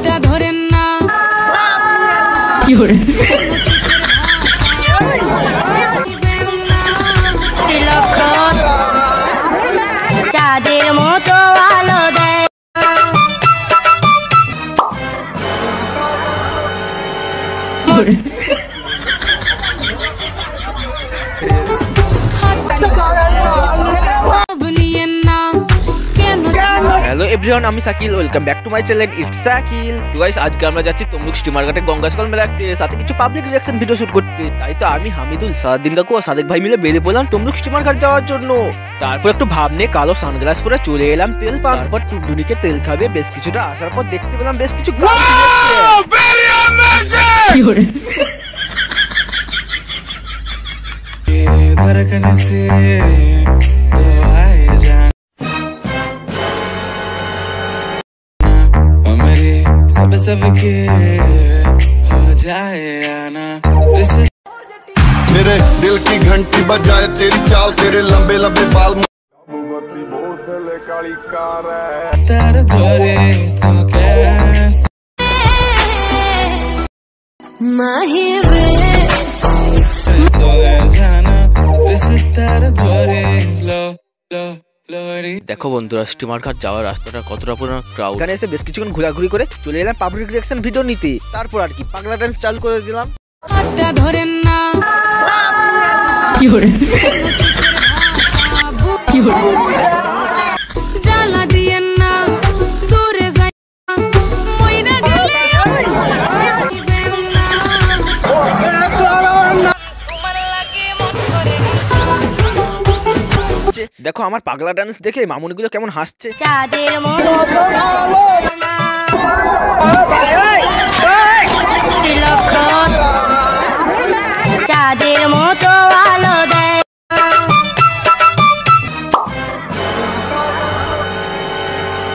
হাতটা ধরেন না কি করে চাঁদের মতো আলো দেয় হ্যালো এভরিওয়ান, আমি Sakil. Welcome back to my channel it's Sakil. তো গাইস, আজকে আমরা যাচ্ছি তমলুক স্টিমার ঘাটে গঙ্গাসকল মেলা দেখতে, সাথে কিছু পাবলিক রিঅ্যাকশন ভিডিও শুট করতে। তাই তো আমি, হামিদুল, সারাদিন কাকু আর সাদেক ভাই মিলে বেরিয়ে পড়লাম তমলুক স্টিমার ঘাট যাওয়ার জন্য। তারপর একটু ভাব নিয়ে কালো সানগ্লাস পরে চলে এলাম তেল পাম্প। তারপর টুনটুনিকে তেল খাবে বেশ কিছুটা আসার পর দেখতে পেলাম বেশ কিছু धड़कन से तो आए जाना मेरे सबके हो जाए आना मेरे दिल की घंटी बजाए तेरी चाल, तेरे लंबे लंबे बाल। तर धोरे तो कैसे सोए जाना इस तर धोरे लो लो लोरी। দেখো বন্ধুরা, স্টিমার ঘাট যাওয়ার রাস্তাটা কতটা পুরো ক্রাউড। এখানে এসে বেশ কিছুক্ষণ ঘোরাঘুরি করে চলে এলাম পাবলিক রিঅ্যাকশন ভিডিও নিতে। তারপর আর কি পাগলা ডান্স চালু করে দিলাম। হাতটা ধরেন না কি করে কি করে জ্বালা দিয়েন না, দূরে যাই মইরা গেলে দেখো আমার পাগলা ডান্স দেখে মামুনিগুলো কেমন হাসছে। চাঁদের মতো চাঁদের মতো আলো দেয়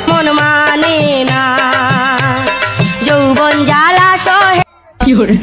মন মানে না যৌবন জ্বালা সহে কি করে